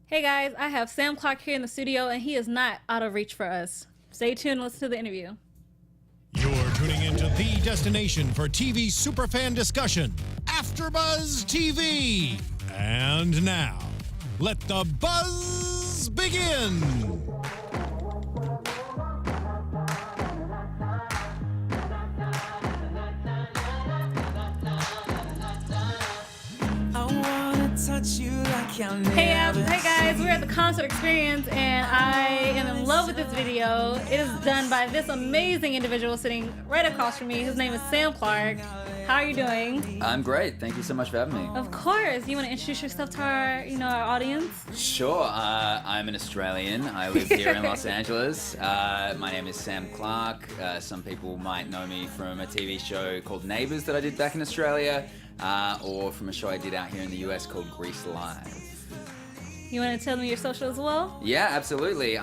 Hey guys, I have Sam Clark here in the studio, and he is not out of reach for us. Stay tuned and listen to the interview. You're tuning into the destination for TV superfan discussion, AfterBuzz TV. And now, let the buzz begin. Hey guys, we're at the concert experience, and I am in love with this video. It is done by this amazing individual sitting right across from me. His name is Sam Clark. How are you doing? I'm great. Thank you so much for having me. Of course. You want to introduce yourself to our, our audience? Sure. I'm an Australian. I live here in Los Angeles. My name is Sam Clark. Some people might know me from a TV show called Neighbours that I did back in Australia, or from a show I did out here in the US called Grease Live. You want to tell me your social as well? Yeah, absolutely.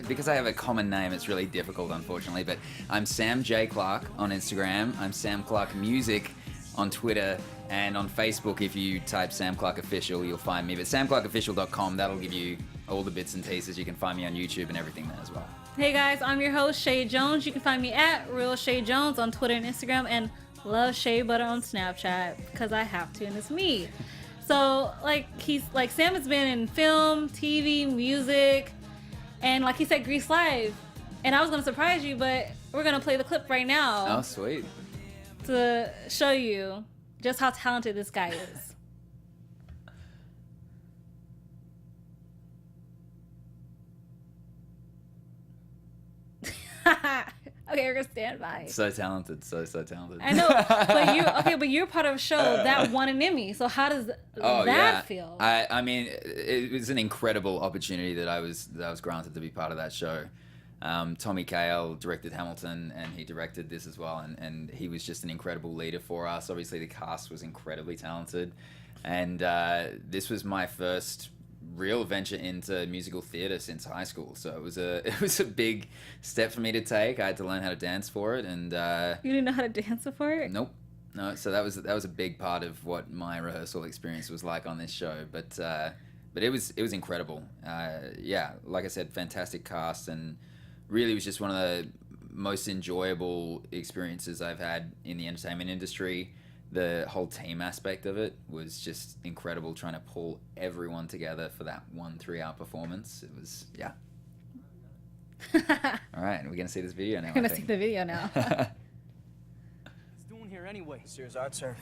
Because I have a common name, it's really difficult, unfortunately. But I'm Sam J. Clark on Instagram. I'm Sam Clark Music on Twitter. And on Facebook, if you type Sam Clark Official, you'll find me. But samclarkofficial.com, that'll give you all the bits and pieces. You can find me on YouTube and everything there as well. Hey guys, I'm your host, Shay Jones. You can find me at Real Shay Jones on Twitter and Instagram, and Love Shea Butter on Snapchat, because I have to, and it's me. So, Sam has been in film, TV, music, and like he said, Grease Live. And I was going to surprise you, but we're going to play the clip right now. Oh, sweet. To show you just how talented this guy is. Okay, we're gonna stand by. So talented, so talented. I know, but you're part of a show that won an Emmy. So how does that feel? I mean, it was an incredible opportunity that I was granted to be part of that show. Tommy Kail directed Hamilton, and he directed this as well, and he was just an incredible leader for us. Obviously, the cast was incredibly talented, and this was my first real venture into musical theater since high school, so it was a big step for me to take. I had to learn how to dance for it, and you didn't know how to dance before it? Nope. No, so that was a big part of what my rehearsal experience was like on this show. But it was incredible. Yeah, like I said, fantastic cast, and really was just one of the most enjoyable experiences I've had in the entertainment industry. The whole team aspect of it was just incredible, trying to pull everyone together for that 1 3-hour performance. It was, yeah. All right, we're going to see this video now. We're going to see the video now. What's doing here anyway? Sears Art Surf.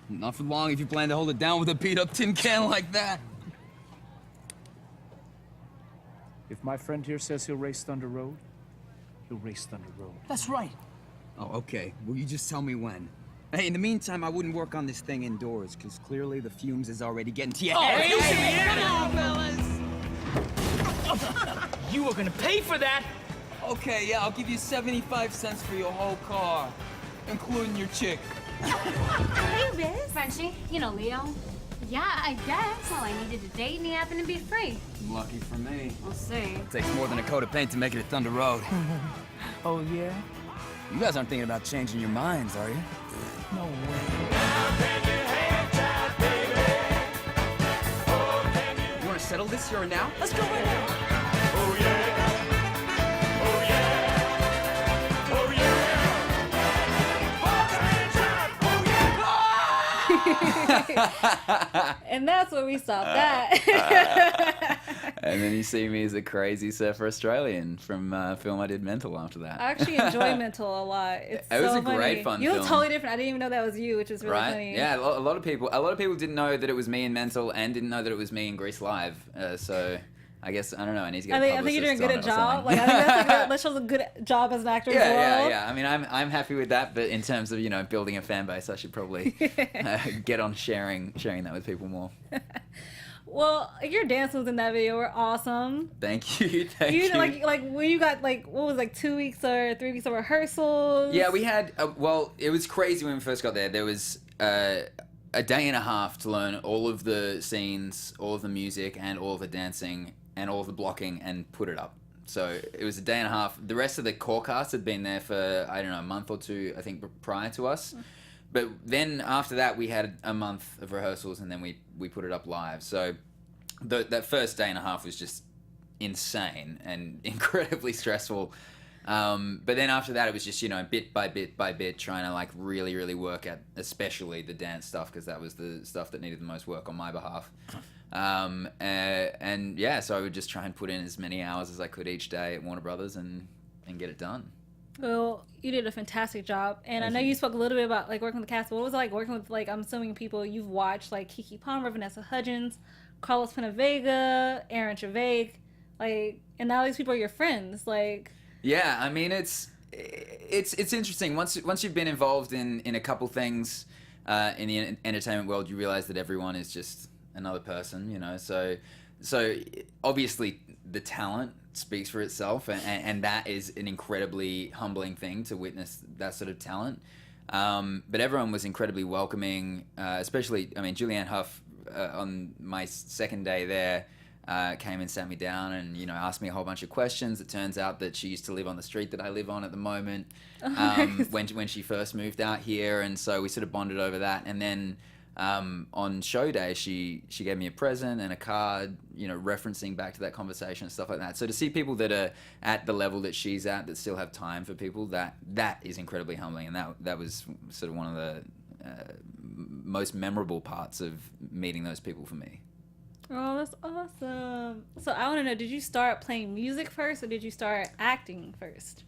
Not for long if you plan to hold it down with a beat-up tin can like that. If my friend here says he'll race Thunder Road, he'll race Thunder Road. That's right. Oh, okay. Well, you just tell me when. Hey, in the meantime, I wouldn't work on this thing indoors, because clearly the fumes is already getting to your head. Come on, fellas! You are gonna pay for that! Okay, yeah, I'll give you 75 cents for your whole car, including your chick. Hey, Biz. Frenchie, you know Leo? Yeah, I guess. Well, I needed a date and he happened to be free. Lucky for me. We'll see. It takes more than a coat of paint to make it a Thunder Road. Oh, yeah? You guys aren't thinking about changing your minds, are you? No way. You want to settle this here and now? Let's go right now. Oh, yeah. Oh, yeah. Oh, yeah. And that's where we stopped that. And then you see me as a crazy surfer Australian from a film I did, Mental, after that. I actually enjoy Mental a lot. It was so a great funny. fun You look film. totally different. I didn't even know that was you, which is really Right? funny. Yeah, a lot of people didn't know that it was me in Mental, and didn't know that it was me in Grease Live. So I guess, I don't know, I need to get I think you're doing good at job. Like, I think that shows a good job as an actor as well. Yeah. I mean, I'm happy with that, but in terms of, building a fan base, I should probably get on sharing that with people more. Well, your dance moves in that video were awesome. Thank you. Thank you. When you got 2 weeks or 3 weeks of rehearsals? Yeah, we had. It was crazy when we first got there. There was a day and a half to learn all of the scenes, all of the music, and all of the dancing, and all of the blocking, and put it up. So it was a day and a half. The rest of the core cast had been there for, I don't know, a month or two, I think, prior to us. But then after that, we had a month of rehearsals, and then we put it up live. So that first day and a half was just insane and incredibly stressful. But then after that, it was just, bit by bit, trying to like really work at especially the dance stuff, because that was the stuff that needed the most work on my behalf. And yeah, so I would just try and put in as many hours as I could each day at Warner Brothers and get it done. Well, you did a fantastic job, and I know you spoke a little bit about like working with the cast. What was it like working with, like, I'm assuming people you've watched, like Keke Palmer, Vanessa Hudgens, Carlos Penavega, Aaron Tveit, like, and now these people are your friends, like. Yeah, I mean, it's interesting. Once you've been involved in a couple things in the entertainment world, you realize that everyone is just another person, So obviously the talent speaks for itself, and that is an incredibly humbling thing to witness, that sort of talent. But everyone was incredibly welcoming, especially, I mean, Julianne Hough on my second day there came and sat me down and, asked me a whole bunch of questions. It turns out that she used to live on the street that I live on at the moment, when she first moved out here, and so we sort of bonded over that. And then on show day, she gave me a present and a card, referencing back to that conversation and stuff like that. So to see people that are at the level that she's at, that still have time for people, that is incredibly humbling, and that was sort of one of the most memorable parts of meeting those people for me. Oh, that's awesome. So I want to know, did you start playing music first, or did you start acting first?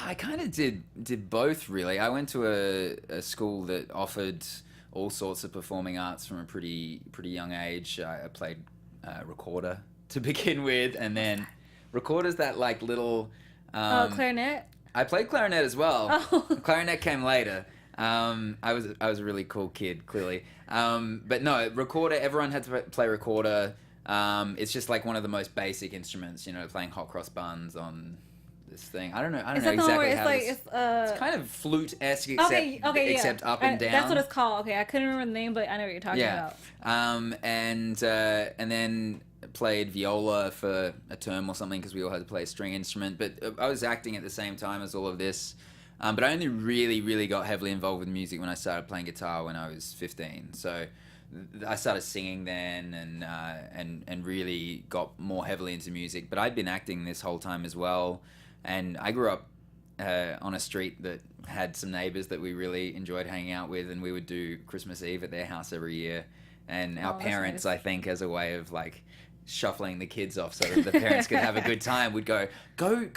I kind of did both, really. I went to a school that offered all sorts of performing arts from a pretty young age. I played recorder to begin with, and then recorder's that like little... clarinet? I played clarinet as well. Oh. Clarinet came later. I was a really cool kid, clearly. But no, recorder, everyone had to play recorder. It's just like one of the most basic instruments, playing hot cross buns on this thing. I don't know exactly how it's kind of flute-esque, except up and down. That's what it's called. Okay, I couldn't remember the name, but I know what you're talking about. And then played viola for a term or something, because we all had to play a string instrument. But I was acting at the same time as all of this. But I only really got heavily involved with music when I started playing guitar when I was 15. So I started singing then, and really got more heavily into music. But I'd been acting this whole time as well. And I grew up on a street that had some neighbors that we really enjoyed hanging out with, and we would do Christmas Eve at their house every year. And our parents, nice. I think, as a way of like shuffling the kids off so that the parents could have a good time, would go, I don't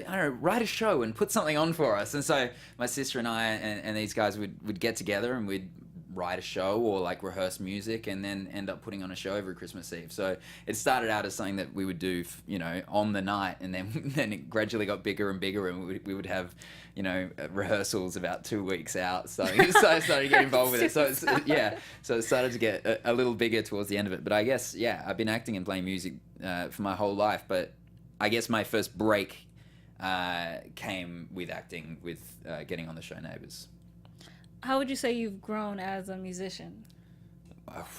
know, write a show and put something on for us. And so my sister and I and these guys would get together, and we'd write a show or like rehearse music, and then end up putting on a show every Christmas Eve. So it started out as something that we would do, on the night, and then it gradually got bigger and bigger, and we would have, rehearsals about 2 weeks out. So I started to get involved with it. So so it started to get a little bigger towards the end of it. But I guess, I've been acting and playing music for my whole life. But I guess my first break came with acting, with getting on the show Neighbours. How would you say you've grown as a musician?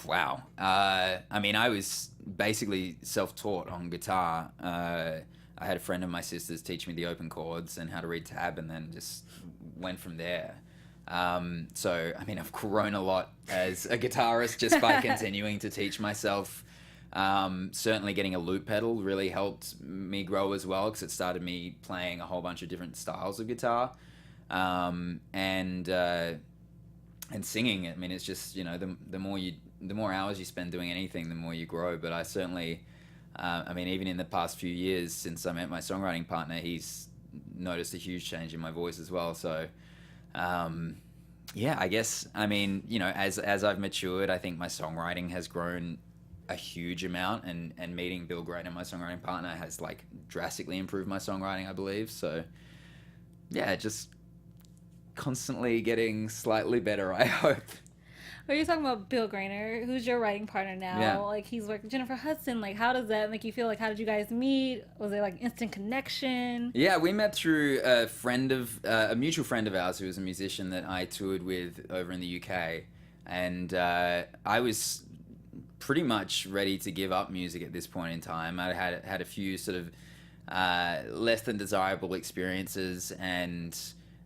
Wow. I mean, I was basically self-taught on guitar. I had a friend of my sister's teach me the open chords and how to read tab, and then just went from there. So, I mean, I've grown a lot as a guitarist just by continuing to teach myself. Certainly getting a loop pedal really helped me grow as well, because it started me playing a whole bunch of different styles of guitar. And singing, I mean, it's just, the more hours you spend doing anything, the more you grow. But I certainly, I mean, even in the past few years since I met my songwriting partner, he's noticed a huge change in my voice as well. So, I guess, I mean, as I've matured, I think my songwriting has grown a huge amount, and meeting Bill Greiner, my songwriting partner, has like drastically improved my songwriting, I believe. So, just constantly getting slightly better, I hope. Are you talking about Bill Greiner, who's your writing partner now? Yeah. Like, he's working with Jennifer Hudson. Like, how does that make you feel? Like, how did you guys meet? Was it like instant connection? Yeah, we met through a mutual friend of ours who was a musician that I toured with over in the UK. And I was pretty much ready to give up music at this point in time. I had a few sort of less than desirable experiences, and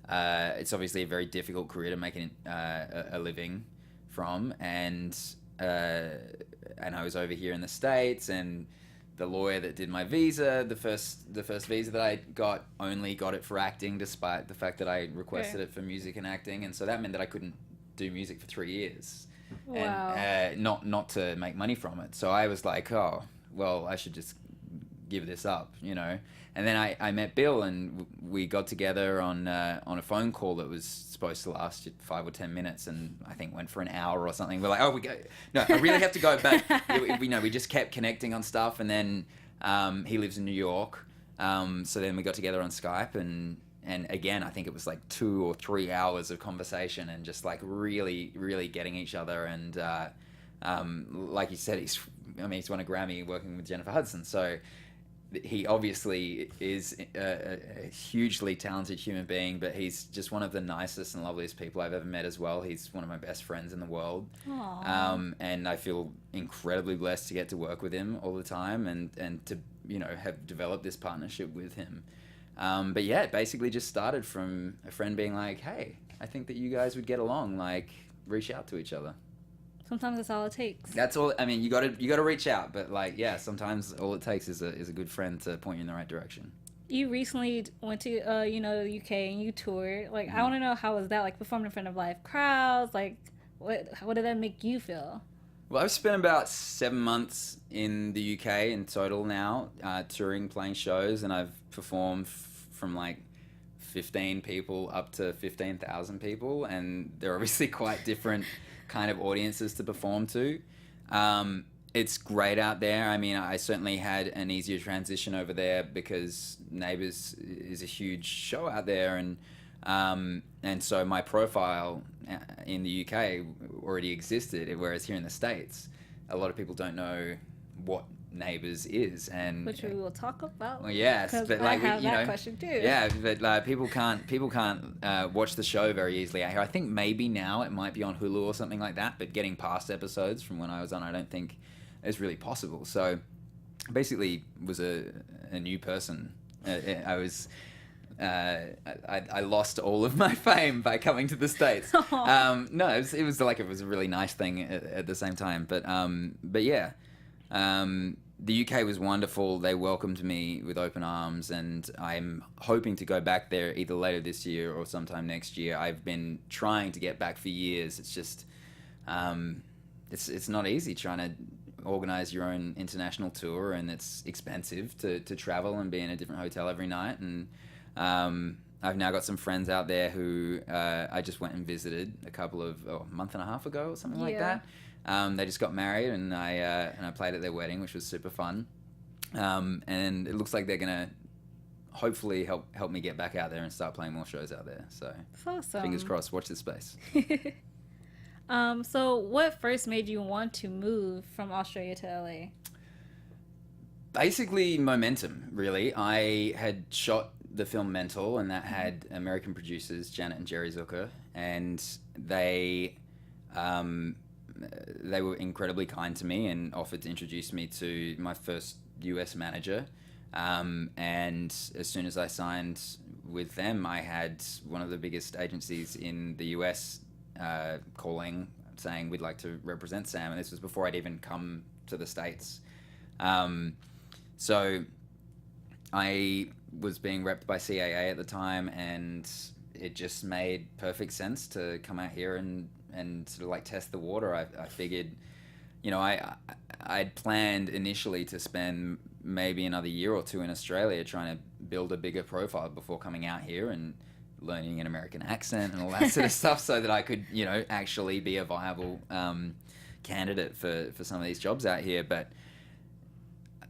it's obviously a very difficult career to make a living from, and and I was over here in the States, and the lawyer that did my visa, the first visa that I got, only got it for acting, despite the fact that I requested it for music and acting, and so that meant that I couldn't do music for 3 years. Wow. And not to make money from it. So I was like, oh, well, I should just give this up, you know. And then I met Bill, and we got together on a phone call that was supposed to last 5 or 10 minutes, and I think went for an hour or something. We're like, oh, no, I really have to go. But we just kept connecting on stuff, and then he lives in New York, so then we got together on Skype, and again, I think it was like 2 or 3 hours of conversation, and just like really, really getting each other. And like you said, he's won a Grammy working with Jennifer Hudson, so he obviously is a hugely talented human being, but he's just one of the nicest and loveliest people I've ever met as well. He's one of my best friends in the world. And I feel incredibly blessed to get to work with him all the time, and to, you know, have developed this partnership with him. But yeah, it basically just started from a friend being like, hey, I think that you guys would get along, like, reach out to each other. Sometimes that's all it takes. That's all. I mean, you gotta reach out, but like, yeah, sometimes all it takes is a good friend to point you in the right direction. You recently went to the UK and you toured. Like, I want to know, how was that, like, performing in front of live crowds? Like, what did that make you feel? Well, I've spent about 7 months in the UK in total now, touring, playing shows, and I've performed from like 15 people up to 15,000 people, and they're obviously quite different kind of audiences to perform to. It's great out there. I mean, I certainly had an easier transition over there because Neighbours is a huge show out there, and so my profile in the UK already existed, whereas here in the States, a lot of people don't know what Neighbours is, and Which we will talk about. well, yes, but like, I have you that know, question too. yeah, but people can't watch the show very easily out here. I think maybe now it might be on Hulu or something like that, but getting past episodes from when I was on, I don't think is really possible. So basically, was a new person. I was. I lost all of my fame by coming to the States. No, it was a really nice thing at the same time. But yeah, the UK was wonderful. They welcomed me with open arms, and I'm hoping to go back there either later this year or sometime next year. I've been trying to get back for years. It's just, it's not easy trying to organize your own international tour, and it's expensive to travel and be in a different hotel every night. And I've now got some friends out there who I just went and visited a month and a half ago or something like that. They just got married, and I played at their wedding, which was super fun. And it looks like they're gonna hopefully help me get back out there and start playing more shows out there. So That's awesome. fingers crossed. Watch this space. So what first made you want to move from Australia to LA? Basically, momentum. Really, I had shot the film Mental, and that had American producers Janet and Jerry Zucker, and they were incredibly kind to me and offered to introduce me to my first US manager. And as soon as I signed with them, I had one of the biggest agencies in the US calling, saying, we'd like to represent Sam. And this was before I'd even come to the States. So I was being repped by CAA at the time, and it just made perfect sense to come out here and sort of like test the water. I figured, you know, I'd planned initially to spend maybe another year or two in Australia trying to build a bigger profile before coming out here and learning an American accent and all that sort of stuff, so that I could, you know, actually be a viable candidate for some of these jobs out here. But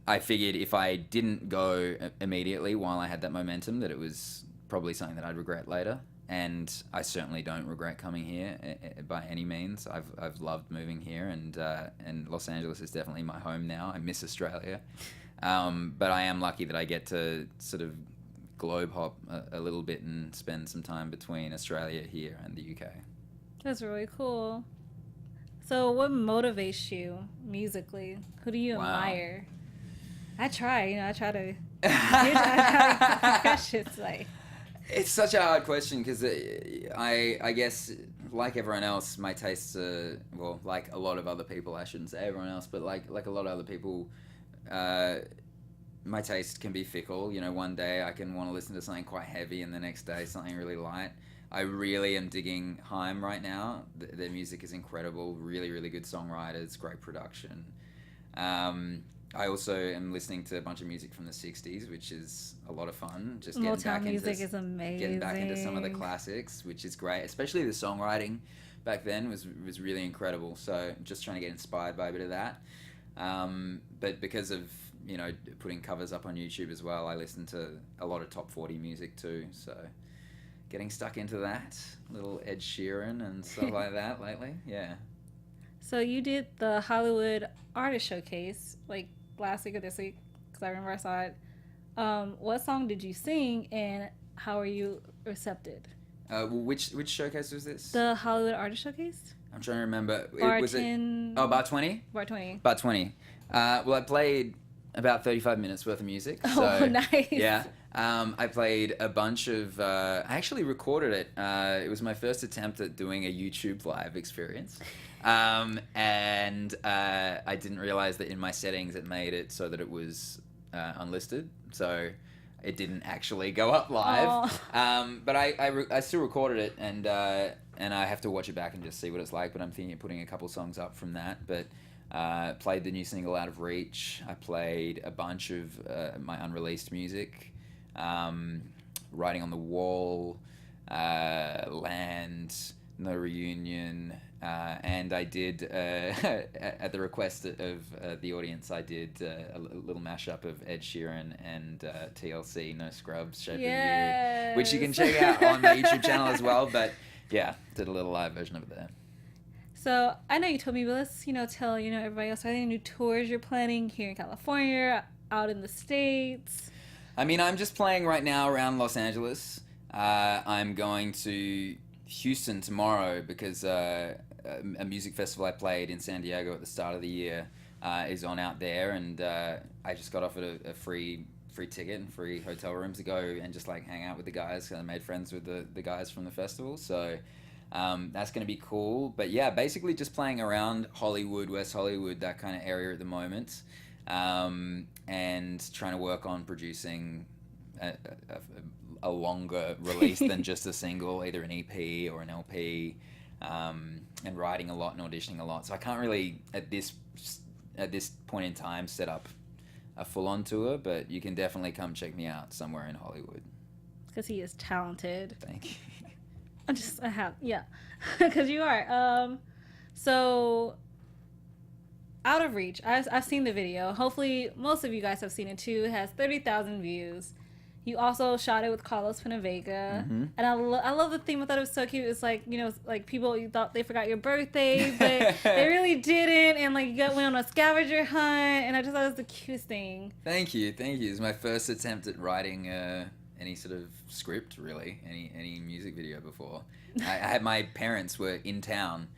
I figured if I didn't go immediately while I had that momentum, that it was probably something that I'd regret later. And I certainly don't regret coming here by any means. I've loved moving here, and Los Angeles is definitely my home now. I miss Australia, but I am lucky that I get to sort of globe hop a little bit and spend some time between Australia here and the UK. That's really cool. So what motivates you musically? Who do you admire? I try to get questions like. It's such a hard question because I guess like everyone else, my tastes are, well, like a lot of other people. I shouldn't say everyone else, but like a lot of other people, my taste can be fickle. You know, one day I can want to listen to something quite heavy, and the next day something really light. I really am digging Haim right now. Their music is incredible. Really, really good songwriters, great production. I also am listening to a bunch of music from the 60s, which is a lot of fun. Just getting Motown back music into, is amazing. Getting back into some of the classics, which is great. Especially the songwriting back then was really incredible. So just trying to get inspired by a bit of that. But because of, you know, putting covers up on YouTube as well, I listen to a lot of top 40 music too. So getting stuck into that. Little Ed Sheeran and stuff like that lately. Yeah. So you did the Hollywood Artist Showcase, like, last week or this week, because I remember I saw it. What song did you sing, and how are you recepted? Which showcase was this? The Hollywood Artist Showcase? I'm trying to remember. Was it? Barton... Oh, Bar 20? Bar 20. Bar 20. Well, I played about 35 minutes worth of music. So, Oh, nice. Yeah. I played a bunch of... I actually recorded it. It was my first attempt at doing a YouTube live experience. And I didn't realize that in my settings it made it so that it was unlisted. So it didn't actually go up live. But I still recorded it, and I have to watch it back and just see what it's like. But I'm thinking of putting a couple songs up from that. But played the new single Out of Reach. I played a bunch of my unreleased music. Writing on the Wall, Land, No Reunion, and I did, at the request of the audience, I did a little mashup of Ed Sheeran and TLC, No Scrubs, Shape of You, which you can check out on my YouTube channel as well. But yeah, did a little live version of it there. So I know you told me, but let's, tell, everybody else, are there any new tours you're planning here in California, out in the States? I mean, I'm just playing right now around Los Angeles. I'm going to Houston tomorrow because a music festival I played in San Diego at the start of the year is on out there, and I just got offered a free ticket and free hotel room to go and just like hang out with the guys. I made friends with the guys from the festival, so that's going to be cool. But yeah, basically just playing around Hollywood, West Hollywood, that kind of area at the moment. And trying to work on producing a longer release than just a single, either an EP or an LP, and writing a lot and auditioning a lot. So I can't really, at this point in time, set up a full-on tour, but you can definitely come check me out somewhere in Hollywood. Because he is talented. Thank you. Yeah, because you are. So... Out of Reach, I've seen the video. Hopefully most of you guys have seen it too. It has 30,000 views. You also shot it with Carlos Pinavega. Mm-hmm. And I love the theme. I thought it was so cute. It's like, like people, you thought they forgot your birthday, but they really didn't. And like you went on a scavenger hunt, and I just thought it was the cutest thing. Thank you. It's my first attempt at writing any sort of script, really, any music video before. I had my parents were in town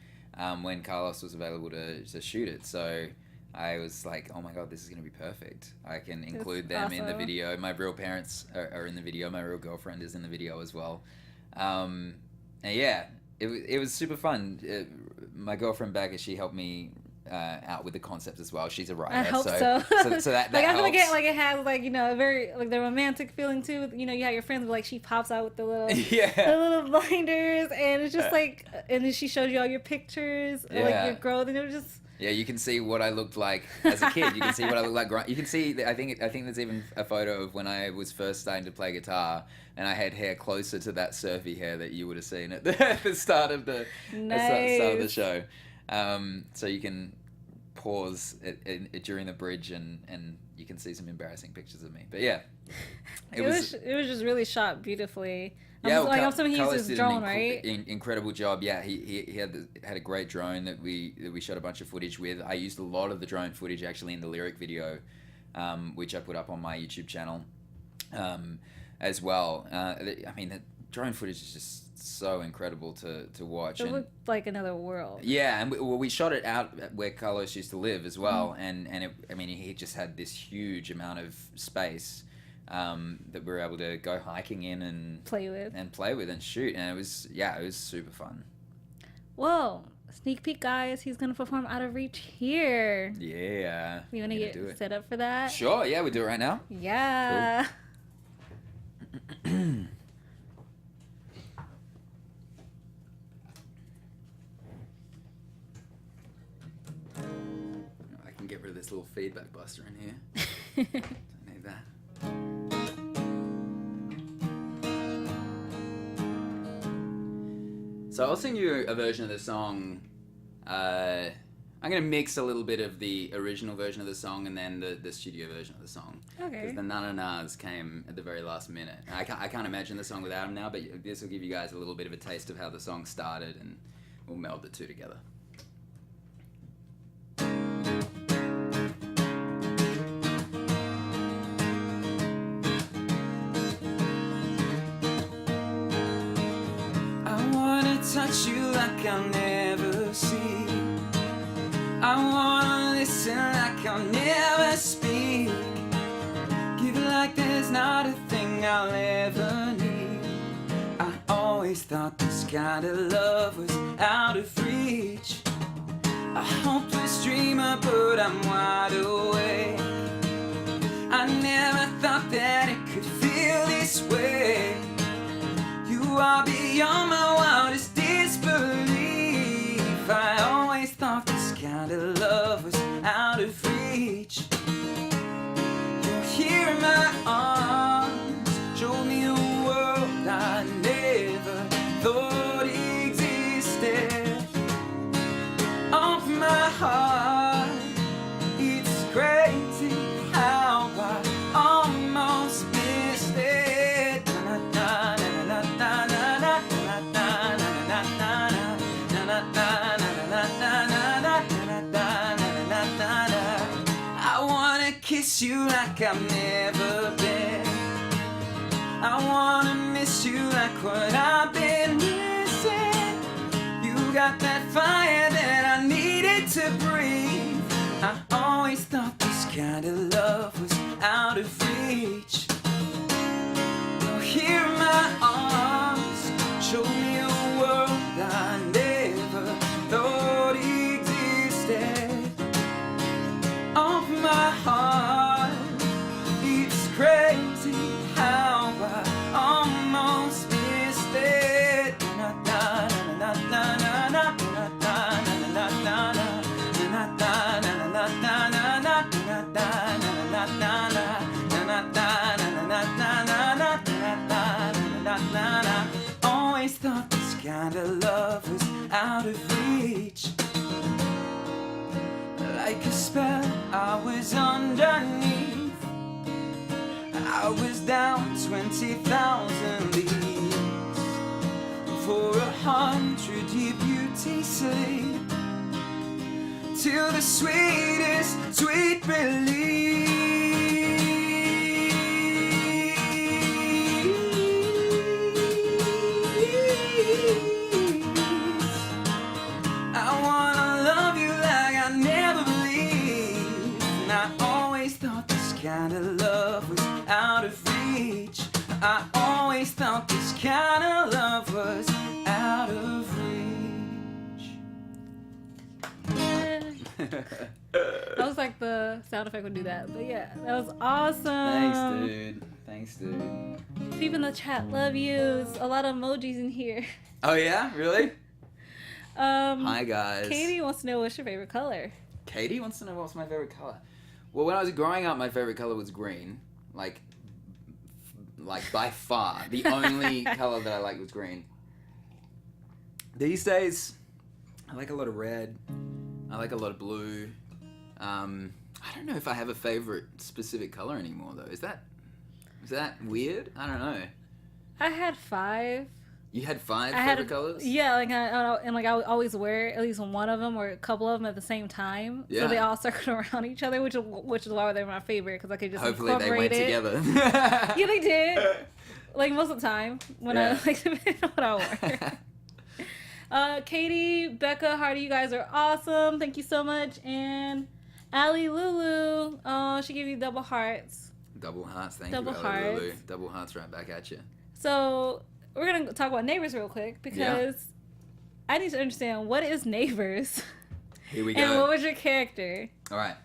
when Carlos was available to shoot it, so I was like, oh my god, this is going to be perfect. I can include them in the video. My real parents are in the video. My real girlfriend is in the video as well. And yeah, it was super fun. My girlfriend Becca, she helped me out with the concept as well. She's a writer. I hope so. So that like, I feel helps. like it has like, a very like the romantic feeling too. You have your friends, but like she pops out with the little yeah. the little blinders, and it's just like, and then she shows you all your pictures, like your growth, and it was just. Yeah, you can see what I looked like as a kid. You can see what I looked like. You can see. I think there's even a photo of when I was first starting to play guitar, and I had hair closer to that surfy hair that you would have seen at the start of the start of the show. So you can pause it during the bridge, and you can see some embarrassing pictures of me. But yeah, it was just really shot beautifully. Yeah, I'm assuming he used his drone, right? Incredible job. Yeah, he had a great drone that we shot a bunch of footage with. I used a lot of the drone footage actually in the lyric video, which I put up on my YouTube channel, as well. I mean, the drone footage is just so incredible to watch. It looked like another world. Yeah, and we shot it out where Carlos used to live as well, and he just had this huge amount of space. that we were able to go hiking in and Play with. and shoot, and it was super fun. Whoa. Sneak peek, guys. He's going to perform Out of Reach here. Yeah. You want to do get it. set up for that? Sure, yeah, we do it right now. Yeah. I can get rid of this little feedback buster in here. Don't need that. So I'll sing you a version of the song. I'm going to mix a little bit of the original version of the song and then the studio version of the song. Okay. Because the na-na-nas came at the very last minute. I can't imagine the song without them now, but this will give you guys a little bit of a taste of how the song started, and we'll meld the two together. I wanna touch you like I'll never see. I wanna listen like I'll never speak. Give it like there's not a thing I'll ever need. I always thought this kind of love was out of reach. A hopeless dreamer, but I'm wide awake. I never thought that it could feel this way. You are beyond my wildest disbelief. I always thought this kind of love was out of reach. You're here in my arms, show me a world I never thought existed. Open my heart, it's crazy how I almost missed it. I wanna kiss you like I've never been. I wanna miss you like what I've been missing. You got that fire that I needed to breathe. I always thought this kind of love was out of reach. You're here in my arms, show me a world I never thought existed. Open my heart, it's crazy how I almost missed it. Always thought this kind of love was out of reach. Like a spell, I was underneath. I was down 20,000 leagues for 100-year beauty sleep, till the sweetest sweet release. I wanna love you like I never believed, and I always thought this kind of love was out of reach. I always thought this kind of love was out of reach. That was like the sound effect would do that. But yeah, that was awesome. Thanks, dude. Thanks, dude. People in the chat love you. There's a lot of emojis in here. Oh, yeah? Really? Hi guys. Katie wants to know what's your favorite color. Katie wants to know what's my favorite color. Well, when I was growing up, my favorite color was green. Like by far. The only color that I liked was green. These days, I like a lot of red. I like a lot of blue. I don't know if I have a favorite specific color anymore, though. Is that weird? I don't know. I had 5. You had 5 favorite colors? Yeah, like I would always wear at least one of them or a couple of them at the same time. Yeah. So they all circled around each other, which is why they're my favorite, because I could just Hopefully they incorporate went it. together. Yeah, they did. Like most of the time when I depending on what I wore. Katie, Becca, Hardy, you guys are awesome. Thank you so much. And Allie Lulu, she gave you double hearts. Double hearts. Thank Double you, Ellie Lulu. hearts. Double hearts right back at you. So we're gonna talk about Neighbors real quick because I need to understand what is Neighbors. Here we go. And what was your character? All right.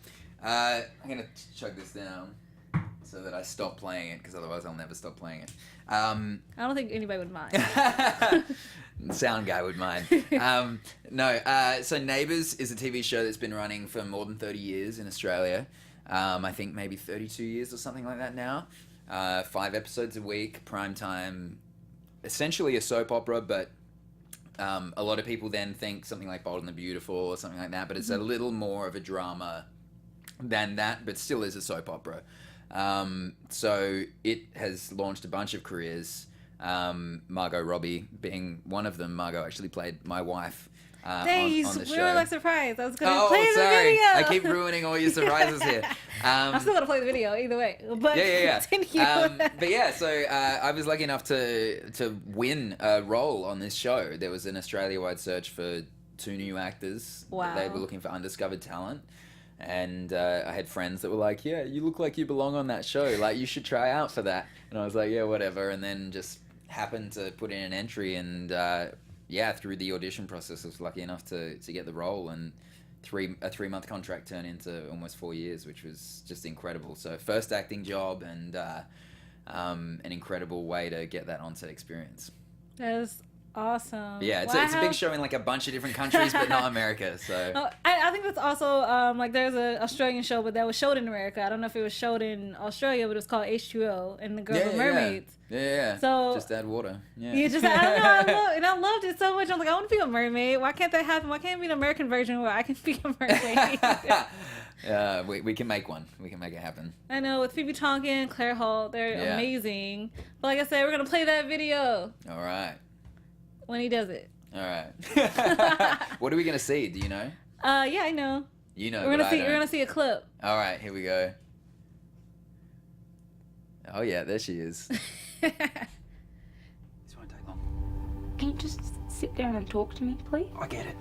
I'm going to chug this down so that I stop playing it, because otherwise I'll never stop playing it. I don't think anybody would mind. Sound guy would mind. So Neighbours is a TV show that's been running for more than 30 years in Australia. I think maybe 32 years or something like that now. 5 episodes a week, prime time, essentially a soap opera, but a lot of people then think something like Bold and the Beautiful or something like that, but it's a little more of a drama than that, but still is a soap opera. So it has launched a bunch of careers, Margot Robbie being one of them. Margot actually played my wife on the show. We were like surprised. I was going to play the video. I keep ruining all your surprises here. I'm still going to play the video either way. But continue. But yeah, so I was lucky enough to win a role on this show. There was an Australia-wide search for 2 new actors. Wow. They were looking for undiscovered talent. And I had friends that were like, yeah, you look like you belong on that show. Like, you should try out for that. And I was like, yeah, whatever. And then just happened to put in an entry. And through the audition process, I was lucky enough to get the role. And a 3-month contract turned into almost 4 years, which was just incredible. So first acting job and an incredible way to get that on-set experience. That is awesome. Yeah, it's a big show in like a bunch of different countries, but not America. So I think that's also like there's an Australian show, but that was showed in America. I don't know if it was showed in Australia, but it was called H2O and the Girl with Mermaids. Yeah. So just add water. Yeah. You just I don't know. I loved it so much. I'm like, I want to be a mermaid. Why can't that happen? Why can't it be an American version where I can be a mermaid? We can make one. We can make it happen. I know, with Phoebe Tonkin, Claire Holt, they're amazing. But like I said, we're gonna play that video. All right. When he does it. All right. What are we gonna see? Do you know? Yeah, I know. You know. We're gonna see a clip. All right, here we go. Oh yeah, there she is. This won't take long. Can you just sit down and talk to me, please? I get it.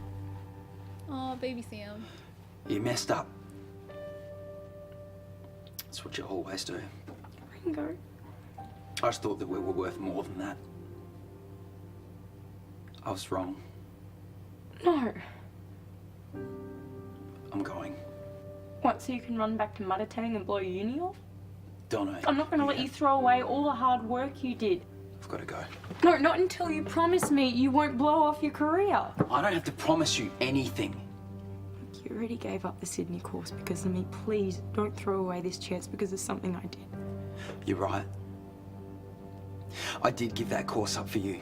Oh, baby Sam. You messed up. That's what you always do. Ringo. I just thought that we were worth more than that. I was wrong. No. I'm going. What, so you can run back to Muddertang and blow uni off? Donna. I'm not going to let you throw away all the hard work you did. I've got to go. No, not until you promise me you won't blow off your career. I don't have to promise you anything. You already gave up the Sydney course because of me. Please don't throw away this chance because of something I did. You're right. I did give that course up for you.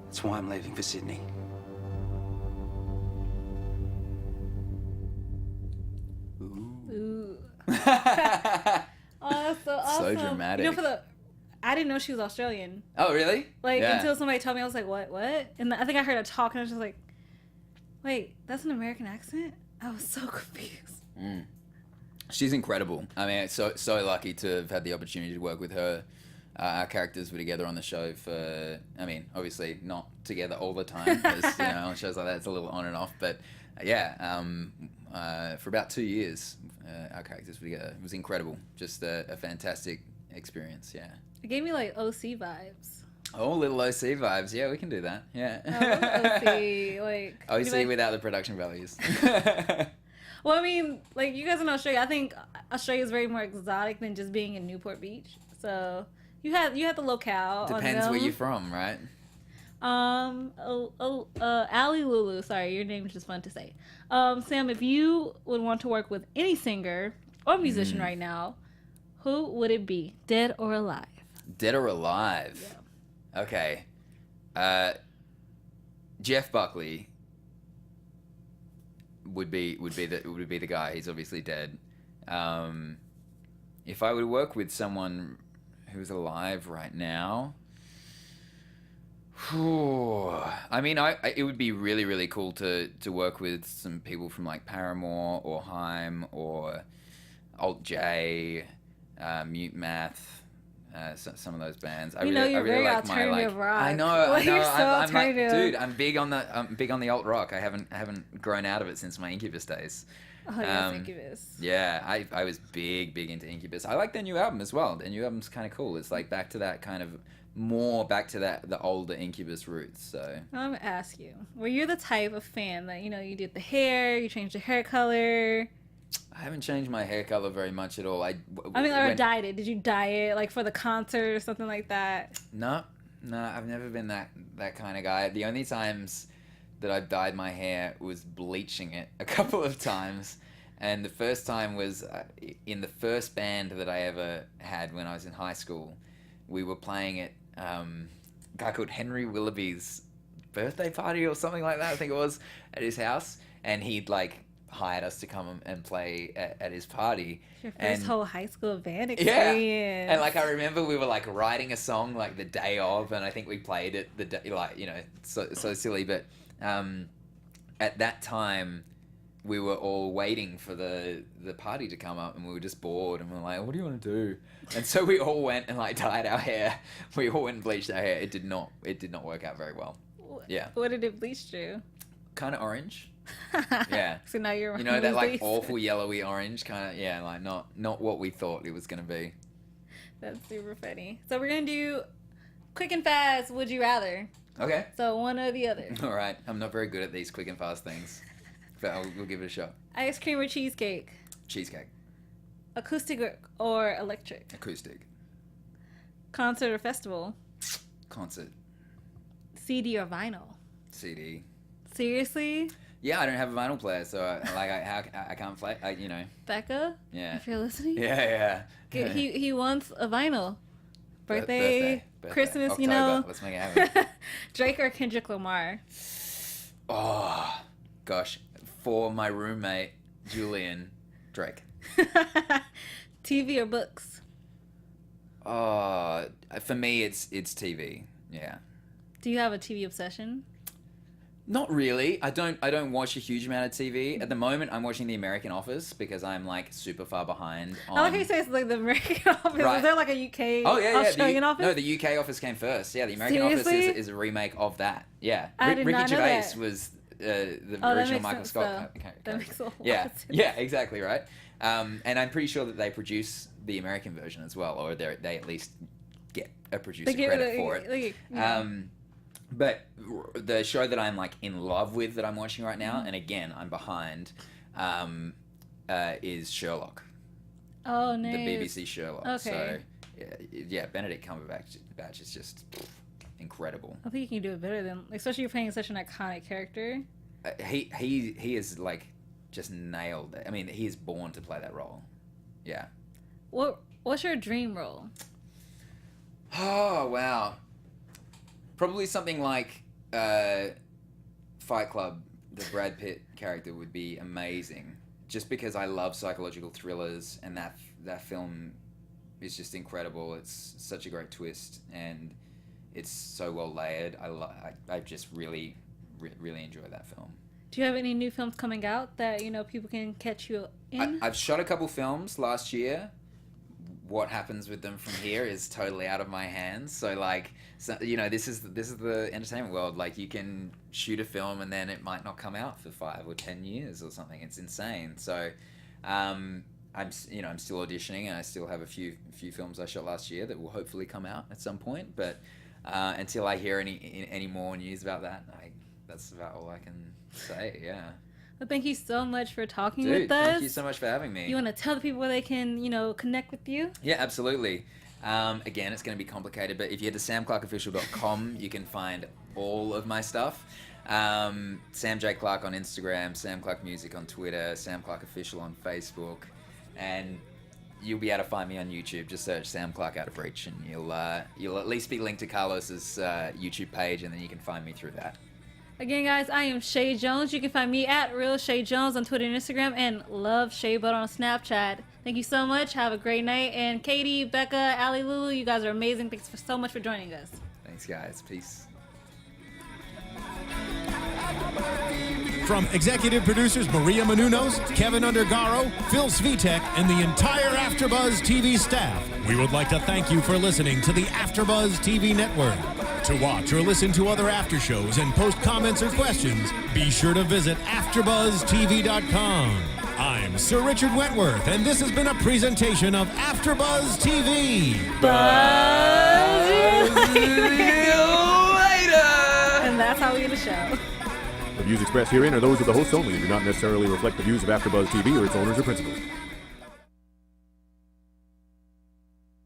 That's why I'm leaving for Sydney. Ooh. Oh, that's so awesome. So dramatic. You know, I didn't know she was Australian. Oh, really? Like, until somebody told me, I was like, what? And I think I heard her talk, and I was just like, wait, that's an American accent? I was so confused. She's incredible. I mean, it's so lucky to have had the opportunity to work with her. Our characters were together on the show for, I mean, obviously not together all the time, because, you know, on shows like that, it's a little on and off, but for about 2 years, our characters were together. It was incredible. Just a fantastic experience, yeah. It gave me, like, OC vibes. Oh, little OC vibes. Yeah, we can do that. Yeah. OC, like... OC without the production values. Well, I mean, like, you guys in Australia, I think Australia is very more exotic than just being in Newport Beach. So, you had the locale. Depends where you're from, right? Ali Lulu, sorry, your name is just fun to say. Sam, if you would want to work with any singer or musician right now, who would it be? Dead or alive? Dead or alive? Yeah. Okay. Jeff Buckley would be the guy. He's obviously dead. If I would work with someone who's alive right now, I mean, it would be really, really cool to work with some people from like Paramore or Haim or Alt J, Mute Math. Some of those bands. I really very like alternative rock. I know. Well, you're so I'm like, alternative. dude, I'm big on the alt rock. I haven't grown out of it since my Incubus days. Oh, yes, Incubus. Yeah, I was big into Incubus. I like their new album as well. Their new album's kind of cool. It's like back to that kind of the older Incubus roots. So I'm gonna ask you: were you the type of fan that you did the hair, you changed the hair color? I haven't changed my hair color very much at all. Or dyed it? Did you dye it like for the concert or something like that? No, I've never been that kind of guy. The only times that I've dyed my hair was bleaching it a couple of times. And the first time was in the first band that I ever had when I was in high school. We were playing at a guy called Henry Willoughby's birthday party or something like that, I think it was, at his house. And he'd like hired us to come and play at his party. Your first whole high school band experience. Yeah. And like I remember we were like writing a song like the day of, and I think we played it the day, like, so silly. But at that time, we were all waiting for the party to come up, and we were just bored, and we were like, what do you want to do? And so we all went and like dyed our hair. We all went and bleached our hair. It did not work out very well. Yeah. What did it bleach to? Kind of orange. Yeah. So now you're that like awful yellowy orange kind of, like not what we thought it was gonna be. That's super funny. So we're gonna do quick and fast would you rather. Okay. So one or the other. All right. I'm not very good at these quick and fast things, but we'll give it a shot. Ice cream or cheesecake? Cheesecake. Acoustic or electric? Acoustic. Concert or festival? Concert. CD or vinyl? CD. Seriously? Yeah, I don't have a vinyl player, so I can't play. Becca? Yeah. If you're listening? Yeah. He wants a vinyl. Birthday. Christmas, October. Let's make it happen. Drake or Kendrick Lamar? Oh, gosh. For my roommate, Julian, Drake. TV or books? For me, it's TV. Yeah. Do you have a TV obsession? Not really. I don't watch a huge amount of TV. At the moment, I'm watching The American Office because I'm like super far behind on... I like how you say it's like The American Office. Right. Is there like a UK Australian office? No, the UK office came first. Yeah, The American Office is a remake of that. Yeah. I did Ricky not know Gervais that. was the original Michael Scott character. That makes a lot of sense. Yeah, exactly, right? And I'm pretty sure that they produce the American version as well, or they at least get a producer credit for it. But the show that I'm like in love with that I'm watching right now, and again I'm behind, is Sherlock. Oh, nice. The BBC Sherlock. Okay. So yeah, Benedict Cumberbatch is just incredible. I think you can do it better than, especially you're playing such an iconic character. He is like just nailed it. I mean, he is born to play that role. Yeah. What's your dream role? Oh wow. Probably something like Fight Club. The Brad Pitt character would be amazing. Just because I love psychological thrillers, and that film is just incredible. It's such a great twist, and it's so well layered. I just really enjoy that film. Do you have any new films coming out that people can catch you in? I've shot a couple films last year. What happens with them from here is totally out of my hands. So this is the entertainment world. Like, you can shoot a film and then it might not come out for 5 or 10 years or something. It's insane. So I'm still auditioning, and I still have a few films I shot last year that will hopefully come out at some point. But until I hear any more news about that, that's about all I can say. Yeah. Well, thank you so much for talking Dude, with us. Thank you so much for having me. You want to tell the people where they can, connect with you? Yeah, absolutely. Again, it's going to be complicated, but if you head to samclarkofficial.com, you can find all of my stuff. Sam J. Clark on Instagram, Sam Clark Music on Twitter, Sam Clark Official on Facebook, and you'll be able to find me on YouTube. Just search Sam Clark Out of Reach, and you'll at least be linked to Carlos's YouTube page, and then you can find me through that. Again, guys, I am Shay Jones. You can find me at Real Shay Jones on Twitter and Instagram, and Love Shay Butter on Snapchat. Thank you so much. Have a great night. And Katie, Becca, Allie, Lulu, you guys are amazing. Thanks so much for joining us. Thanks, guys. Peace. From executive producers Maria Menounos, Kevin Undergaro, Phil Svitek, and the entire AfterBuzz TV staff, we would like to thank you for listening to the AfterBuzz TV network. To watch or listen to other after shows and post comments or questions, be sure to visit AfterBuzzTV.com. I'm Sir Richard Wentworth, and this has been a presentation of AfterBuzz TV. Buzz and that's how we end the show. The views expressed herein are those of the hosts only and do not necessarily reflect the views of AfterBuzz TV or its owners or principals.